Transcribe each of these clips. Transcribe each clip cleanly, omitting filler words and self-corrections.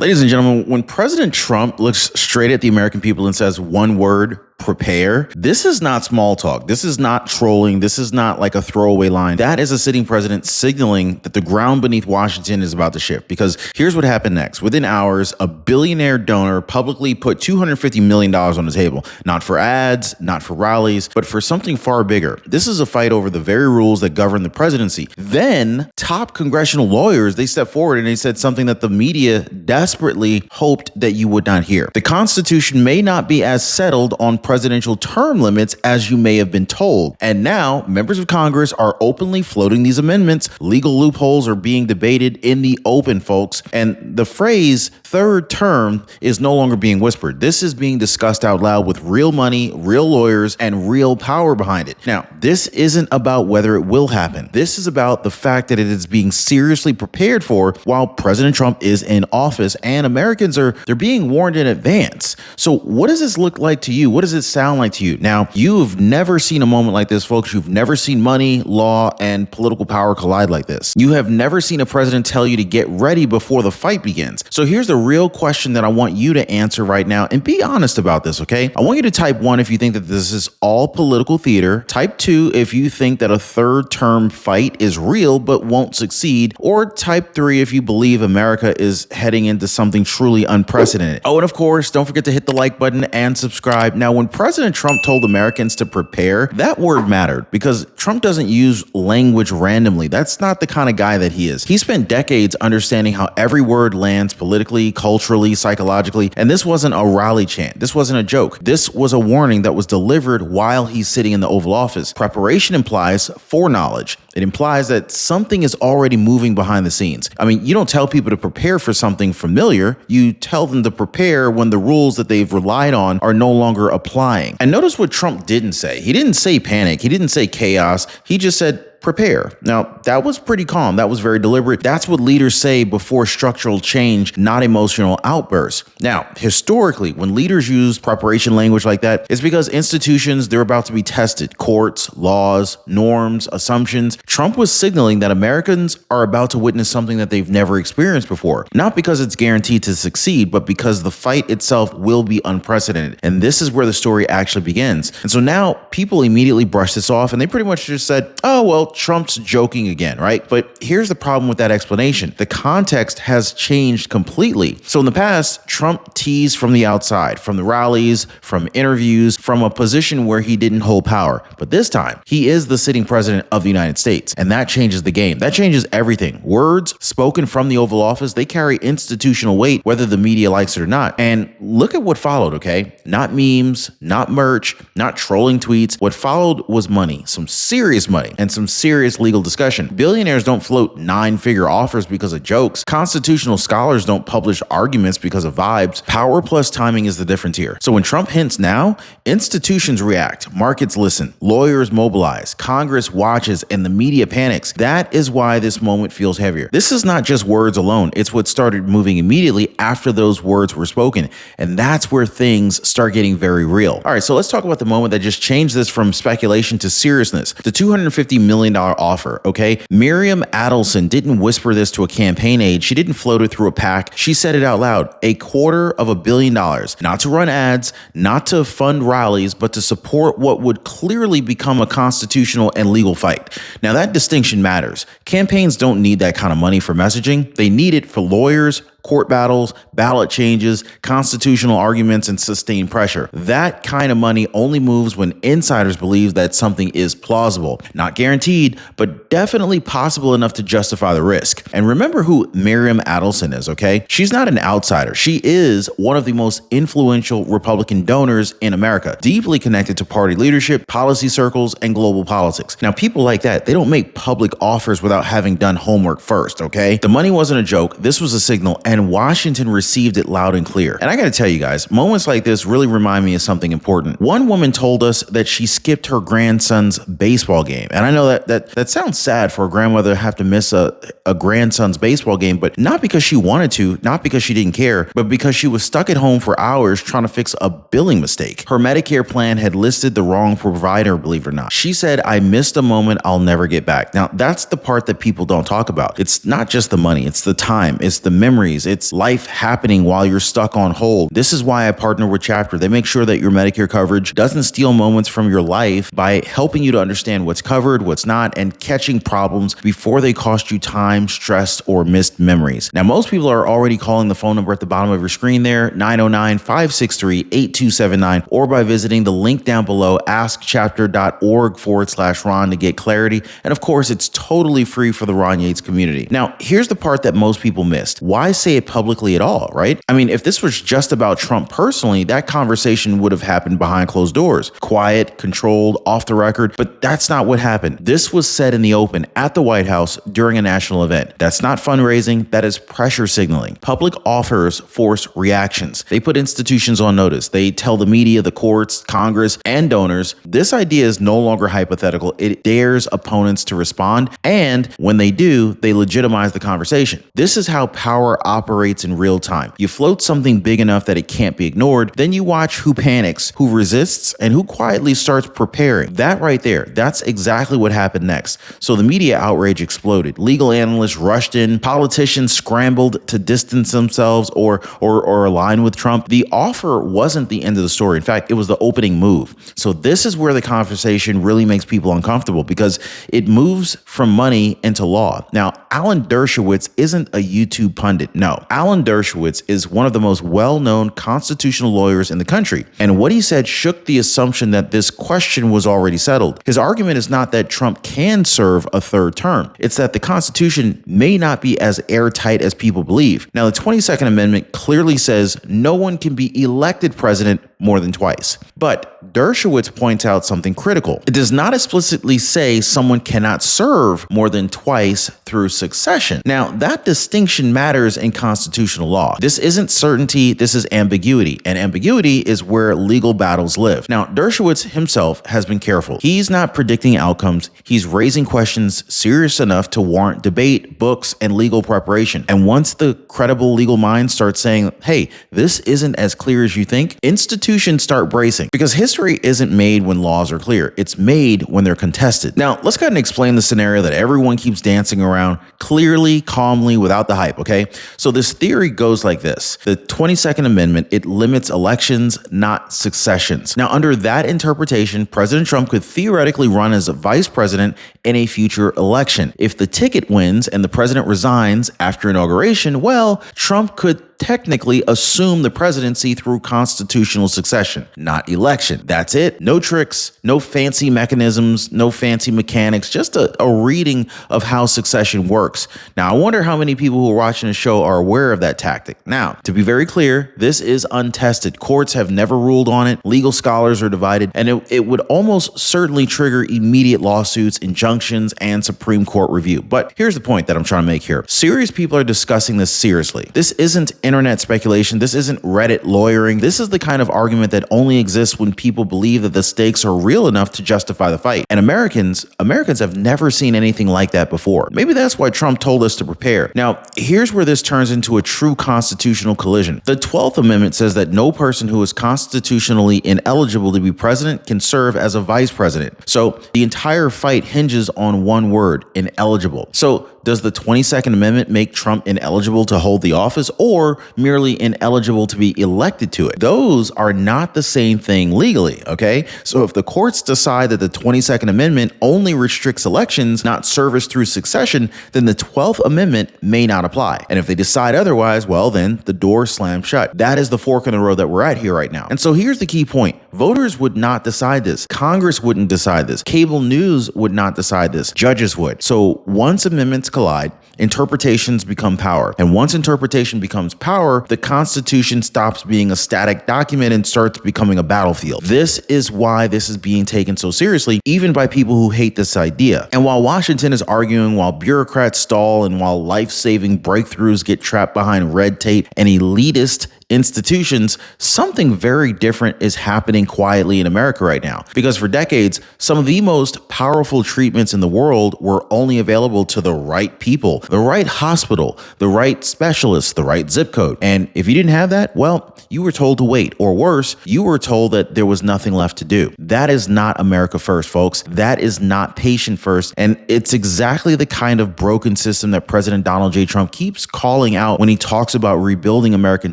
Ladies and gentlemen, when President Trump looks straight at the American people and says one word, prepare, this is not small talk. This is not trolling. This is not like a throwaway line. That is a sitting president signaling that the ground beneath Washington is about to shift. Because here's what happened next. Within hours, a billionaire donor publicly put $250 million on the table. Not for ads, not for rallies, but for something far bigger. This is a fight over the very rules that govern the presidency. Then top congressional lawyers, they stepped forward and they said something that the media desperately hoped that you would not hear. The Constitution may not be as settled on presidential term limits as you may have been told. And now members of Congress are openly floating these amendments. Legal loopholes are being debated in the open, folks. And the phrase third term is no longer being whispered. This is being discussed out loud with real money, real lawyers, and real power behind it. Now, this isn't about whether it will happen. This is about the fact that it is being seriously prepared for while President Trump is in office, and Americans they're being warned in advance. So what does this look like to you? What does it sound like to you? Now, you've never seen a moment like this, folks. You've never seen money, law, and political power collide like this. You have never seen a president tell you to get ready before the fight begins. So here's the real question that I want you to answer right now, and be honest about this, okay? I want you to type 1 if you think that this is all political theater. Type 2 if you think that a third term fight is real but won't succeed. Or type 3 if you believe America is heading into something truly unprecedented. Oh, and of course, don't forget to hit the like button and subscribe. Now, when President Trump told Americans to prepare, that word mattered because Trump doesn't use language randomly. That's not the kind of guy that he is. He spent decades understanding how every word lands politically, culturally, psychologically, and this wasn't a rally chant. This wasn't a joke. This was a warning that was delivered while he's sitting in the Oval Office. Preparation implies foreknowledge. It implies that something is already moving behind the scenes. I mean, you don't tell people to prepare for something familiar. You tell them to prepare when the rules that they've relied on are no longer applying. And notice what Trump didn't say. He didn't say panic. He didn't say chaos. He just said prepare. Now, that was pretty calm. That was very deliberate. That's what leaders say before structural change, not emotional outbursts. Now, historically, when leaders use preparation language like that, it's because institutions, they're about to be tested. Courts, laws, norms, assumptions. Trump was signaling that Americans are about to witness something that they've never experienced before. Not because it's guaranteed to succeed, but because the fight itself will be unprecedented. And this is where the story actually begins. And so now people immediately brush this off and they pretty much just said, oh, well, Trump's joking again, right? But here's the problem with that explanation. The context has changed completely. So in the past, Trump teased from the outside, from the rallies, from interviews, from a position where he didn't hold power. But this time, he is the sitting president of the United States. And that changes the game. That changes everything. Words spoken from the Oval Office, they carry institutional weight, whether the media likes it or not. And look at what followed, okay? Not memes, not merch, not trolling tweets. What followed was money, some serious money, and some serious legal discussion. Billionaires don't float 9-figure offers because of jokes. Constitutional scholars don't publish arguments because of vibes. Power plus timing is the difference here. So when Trump hints now, institutions react, markets listen, lawyers mobilize, Congress watches, and the media panics. That is why this moment feels heavier. This is not just words alone. It's what started moving immediately after those words were spoken. And that's where things start getting very real. All right, so let's talk about the moment that just changed this from speculation to seriousness. The $250 million offer, okay? Miriam Adelson didn't whisper this to a campaign aide. She didn't float it through a PAC. She said it out loud. $250 million. Not to run ads, not to fund rallies, but to support what would clearly become a constitutional and legal fight. Now, that distinction matters. Campaigns don't need that kind of money for messaging. They need it for lawyers, court battles, ballot changes, constitutional arguments, and sustained pressure. That kind of money only moves when insiders believe that something is plausible. Not guaranteed, but definitely possible enough to justify the risk. And remember who Miriam Adelson is, okay? She's not an outsider. She is one of the most influential Republican donors in America, deeply connected to party leadership, policy circles, and global politics. Now, people like that, they don't make public offers without having done homework first, okay? The money wasn't a joke. This was a signal, and Washington received it loud and clear. And I got to tell you guys, moments like this really remind me of something important. One woman told us that she skipped her grandson's baseball game. And I know that sounds sad for a grandmother to have to miss a grandson's baseball game, but not because she wanted to, not because she didn't care, but because she was stuck at home for hours trying to fix a billing mistake. Her Medicare plan had listed the wrong provider, believe it or not. She said, I missed a moment I'll never get back. Now, that's the part that people don't talk about. It's not just the money, it's the time, it's the memories, surgeries. It's life happening while you're stuck on hold. This is why I partner with Chapter. They make sure that your Medicare coverage doesn't steal moments from your life by helping you to understand what's covered, what's not, and catching problems before they cost you time, stress, or missed memories. Now, most people are already calling the phone number at the bottom of your screen there, 909-563-8279, or by visiting the link down below, askchapter.org/Ron to get clarity. And of course, it's totally free for the Ron Yates community. Now, here's the part that most people missed. Why say it publicly at all, right? I mean, if this was just about Trump personally, that conversation would have happened behind closed doors, quiet, controlled, off the record, but that's not what happened. This was said in the open at the White House during a national event. That's not fundraising, that is pressure signaling. Public offers force reactions. They put institutions on notice. They tell the media, the courts, Congress, and donors, this idea is no longer hypothetical. It dares opponents to respond, and when they do, they legitimize the conversation. This is how power operates in real time. You float something big enough that it can't be ignored, then you watch who panics, who resists, and who quietly starts preparing. That right there, that's exactly what happened next. So the media outrage exploded. Legal analysts rushed in, politicians scrambled to distance themselves or align with Trump. The offer wasn't the end of the story. In fact, it was the opening move. So this is where the conversation really makes people uncomfortable because it moves from money into law. Now, Alan Dershowitz isn't a YouTube pundit. No, Alan Dershowitz is one of the most well-known constitutional lawyers in the country. And what he said shook the assumption that this question was already settled. His argument is not that Trump can serve a third term. It's that the Constitution may not be as airtight as people believe. Now, the 22nd Amendment clearly says no one can be elected president more than twice. But Dershowitz points out something critical. It does not explicitly say someone cannot serve more than twice through succession. Now, that distinction matters in constitutional law. This isn't certainty, this is ambiguity. And ambiguity is where legal battles live. Now, Dershowitz himself has been careful. He's not predicting outcomes. He's raising questions serious enough to warrant debate, books, and legal preparation. And once the credible legal mind starts saying, hey, this isn't as clear as you think, institutions start bracing, because history isn't made when laws are clear. It's made when they're contested. Now, let's go ahead and explain the scenario that everyone keeps dancing around clearly, calmly, without the hype, okay? So this theory goes like this. The 22nd Amendment, it limits elections, not successions. Now, under that interpretation, President Trump could theoretically run as a vice president in a future election. If the ticket wins and the president resigns after inauguration, well, Trump could technically assume the presidency through constitutional succession, not election. That's it. No tricks, no fancy mechanisms, no fancy mechanics, just a reading of how succession works. Now, I wonder how many people who are watching the show are aware of that tactic. Now, to be very clear, this is untested. Courts have never ruled on it. Legal scholars are divided, and it would almost certainly trigger immediate lawsuits, injunctions, and Supreme Court review. But here's the point that I'm trying to make here. Serious people are discussing this seriously. This isn't internet speculation. This isn't Reddit lawyering. This is the kind of argument that only exists when people believe that the stakes are real enough to justify the fight. And Americans have never seen anything like that before. Maybe that's why Trump told us to prepare. Now, here's where this turns into a true constitutional collision. The 12th Amendment says that no person who is constitutionally ineligible to be president can serve as a vice president. So the entire fight hinges on one word, ineligible. So does the 22nd Amendment make Trump ineligible to hold the office, or merely ineligible to be elected to it? Those are not the same thing legally, okay? So if the courts decide that the 22nd Amendment only restricts elections, not service through succession, then the 12th Amendment may not apply. And if they decide otherwise, well, then the door slams shut. That is the fork in the road that we're at here right now. And so here's the key point. Voters would not decide this. Congress wouldn't decide this. Cable news would not decide this. Judges would. So once amendments collide, interpretations become power. And once interpretation becomes power, the Constitution stops being a static document and starts becoming a battlefield. This is why this is being taken so seriously, even by people who hate this idea. And while Washington is arguing, while bureaucrats stall, and while life-saving breakthroughs get trapped behind red tape and elitist institutions, something very different is happening quietly in America right now. Because for decades, some of the most powerful treatments in the world were only available to the right people, the right hospital, the right specialist, the right zip code. And if you didn't have that, well, you were told to wait, or worse, you were told that there was nothing left to do. That is not America first, folks. That is not patient first. And it's exactly the kind of broken system that President Donald J. Trump keeps calling out when he talks about rebuilding American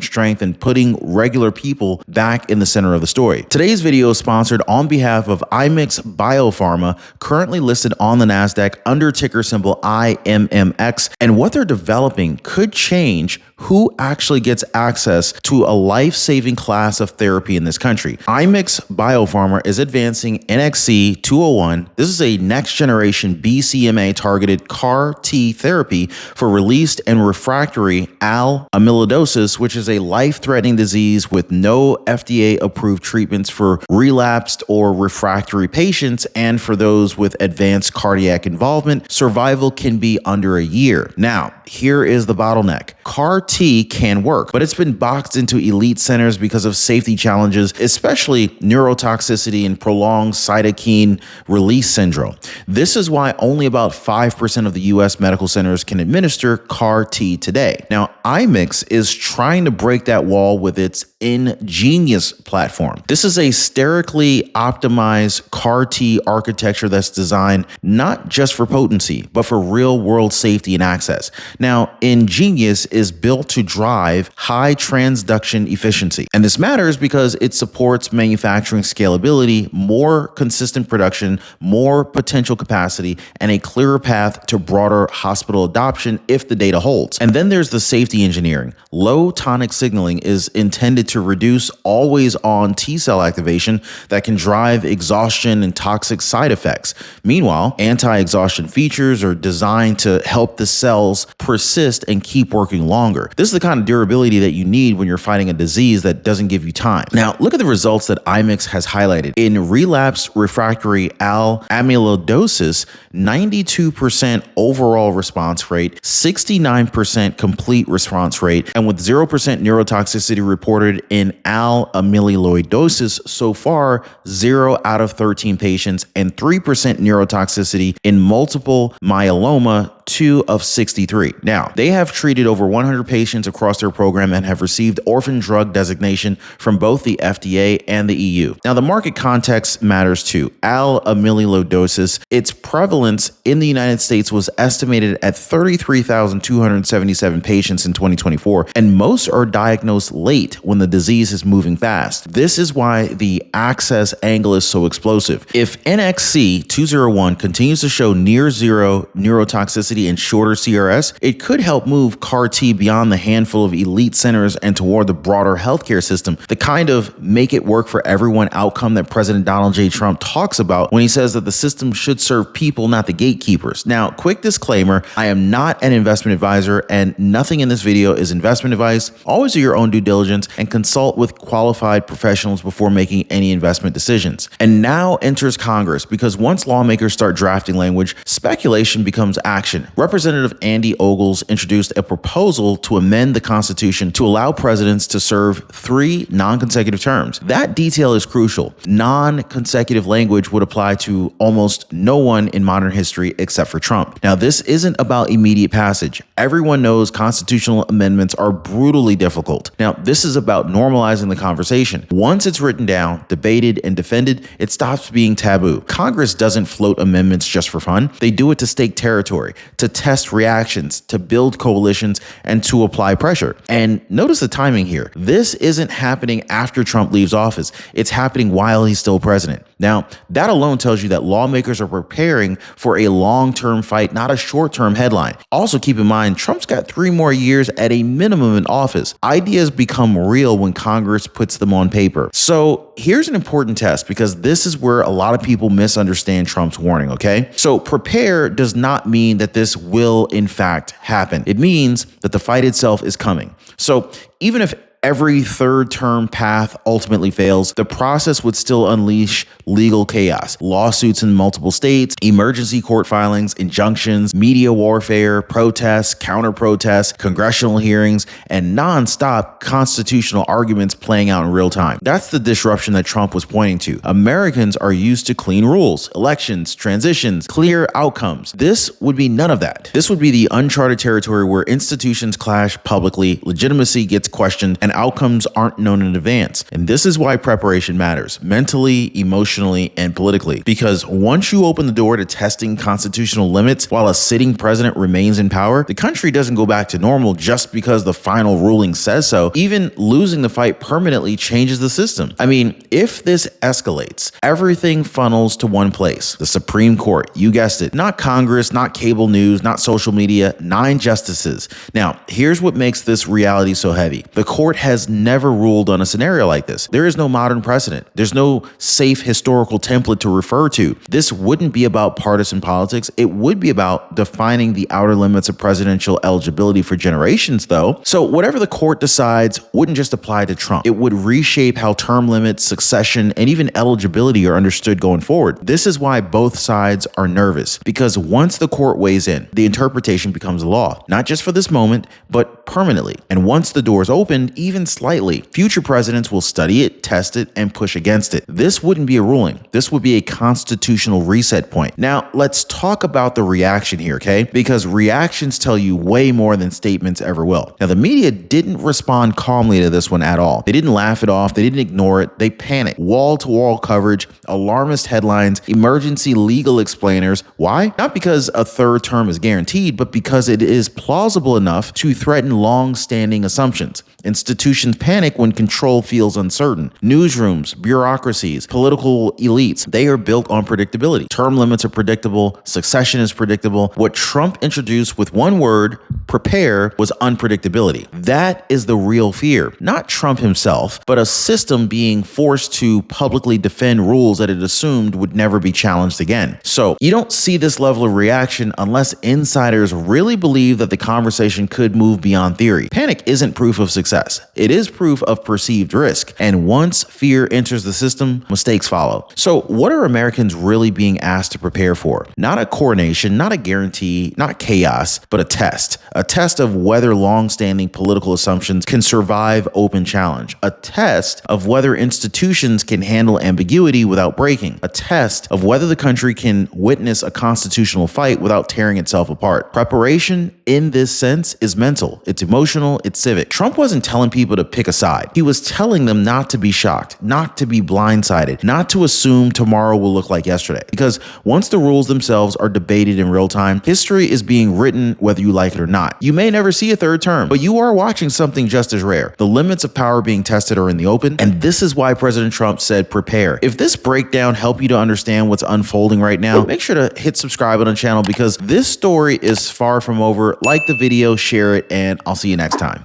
strength and putting regular people back in the center of the story. Today's video is sponsored on behalf of Immix Biopharma, currently listed on the NASDAQ under ticker symbol IMMX. And what they're developing could change who actually gets access to a life-saving class of therapy in this country. Immix Biopharma is advancing NXC-201. This is a next-generation BCMA-targeted CAR T therapy for released and refractory amyloidosis, which is a life-threatening disease with no FDA-approved treatments for relapsed or refractory patients, and for those with advanced cardiac involvement, survival can be under a year. Now, here is the bottleneck. CAR T can work, but it's been boxed into elite centers because of safety challenges, especially neurotoxicity and prolonged cytokine release syndrome. This is why only about 5% of the US medical centers can administer CAR T today. Now, Immix is trying to break that wall with its Ingenious platform. This is a sterically optimized CAR T architecture that's designed not just for potency, but for real-world safety and access. Now, Ingenious is built to drive high transduction efficiency. And this matters because it supports manufacturing scalability, more consistent production, more potential capacity, and a clearer path to broader hospital adoption if the data holds. And then there's the safety engineering. Low tonic signaling is intended to reduce always-on T-cell activation that can drive exhaustion and toxic side effects. Meanwhile, anti-exhaustion features are designed to help the cells persist and keep working longer. This is the kind of durability that you need when you're fighting a disease that doesn't give you time. Now, look at the results that Immix has highlighted. In relapse refractory amyloidosis, 92% overall response rate, 69% complete response rate, and with 0% neurotoxicity reported in amyloidosis so far, 0 out of 13 patients, and 3% neurotoxicity in multiple myeloma, 2 of 63. Now, they have treated over 100 patients across their program and have received orphan drug designation from both the FDA and the EU. Now, the market context matters too. Amyloidosis, its prevalence in the United States was estimated at 33,277 patients in 2024, and most are diagnosed late when the disease is moving fast. This is why the access angle is so explosive. If NXC-201 continues to show near zero neurotoxicity and shorter CRS, it could help move CAR T beyond the handful of elite centers and toward the broader healthcare system, the kind of make it work for everyone outcome that President Donald J. Trump talks about when he says that the system should serve people, not the gatekeepers. Now, quick disclaimer, I am not an investment advisor and nothing in this video is investment advice. Always do your own due diligence and consult with qualified professionals before making any investment decisions. And now enters Congress, because once lawmakers start drafting language, speculation becomes action. Representative Andy Ogles introduced a proposal to amend the Constitution to allow presidents to serve 3 non-consecutive terms. That detail is crucial. Non-consecutive language would apply to almost no one in modern history except for Trump. Now, this isn't about immediate passage. Everyone knows constitutional amendments are brutally difficult. Now, this is about normalizing the conversation. Once it's written down, debated, and defended, it stops being taboo. Congress doesn't float amendments just for fun. They do it to stake territory, to test reactions, to build coalitions, and to apply pressure. And notice the timing here. This isn't happening after Trump leaves office. It's happening while he's still president. Now, that alone tells you that lawmakers are preparing for a long-term fight, not a short-term headline. Also, keep in mind, Trump's got 3 more years at a minimum in office. Ideas become real when Congress puts them on paper. So here's an important test, because this is where a lot of people misunderstand Trump's warning, okay? So prepare does not mean that this will in fact happen. It means that the fight itself is coming. So even if every third term path ultimately fails, the process would still unleash legal chaos, lawsuits in multiple states, emergency court filings, injunctions, media warfare, protests, counter protests, congressional hearings, and nonstop constitutional arguments playing out in real time. That's the disruption that Trump was pointing to. Americans are used to clean rules, elections, transitions, clear outcomes. This would be none of that. This would be the uncharted territory where institutions clash publicly, legitimacy gets questioned, and outcomes aren't known in advance. And this is why preparation matters, mentally, emotionally, and politically. Because once you open the door to testing constitutional limits while a sitting president remains in power, the country doesn't go back to normal just because the final ruling says so. Even losing the fight permanently changes the system. I mean, if this escalates, everything funnels to one place, the Supreme Court. You guessed it. Not Congress, not cable news, not social media, 9 justices. Now, here's what makes this reality so heavy. The court has never ruled on a scenario like this. There is no modern precedent. There's no safe historical template to refer to. This wouldn't be about partisan politics. It would be about defining the outer limits of presidential eligibility for generations, though. So whatever the court decides wouldn't just apply to Trump. It would reshape how term limits, succession, and even eligibility are understood going forward. This is why both sides are nervous, because once the court weighs in, the interpretation becomes law, not just for this moment, but permanently. And once the doors opened, even slightly, future presidents will study it, test it, and push against it. This wouldn't be a ruling. This would be a constitutional reset point. Now, let's talk about the reaction here, okay? Because reactions tell you way more than statements ever will. Now, the media didn't respond calmly to this one at all. They didn't laugh it off. They didn't ignore it. They panicked. Wall-to-wall coverage, alarmist headlines, emergency legal explainers. Why? Not because a third term is guaranteed, but because it is plausible enough to threaten long-standing assumptions. Institutions panic when control feels uncertain. Newsrooms, bureaucracies, political elites, they are built on predictability. Term limits are predictable. Succession is predictable. What Trump introduced with one word, prepare, was unpredictability. That is the real fear. Not Trump himself, but a system being forced to publicly defend rules that it assumed would never be challenged again. So you don't see this level of reaction unless insiders really believe that the conversation could move beyond theory. Panic isn't proof of success. It is proof of perceived risk. And once fear enters the system, mistakes follow. So what are Americans really being asked to prepare for? Not a coronation, not a guarantee, not chaos, but a test. A test of whether long-standing political assumptions can survive open challenge. A test of whether institutions can handle ambiguity without breaking. A test of whether the country can witness a constitutional fight without tearing itself apart. Preparation in this sense is mental, it's emotional, it's civic. Trump wasn't telling people to pick a side. He was telling them not to be shocked, not to be blindsided, not to assume tomorrow will look like yesterday. Because once the rules themselves are debated in real time, history is being written whether you like it or not. You may never see a third term, but you are watching something just as rare. The limits of power being tested are in the open, and this is why President Trump said prepare. If this breakdown helped you to understand what's unfolding right now, make sure to hit subscribe on the channel because this story is far from over. Like the video, share it, and I'll see you next time.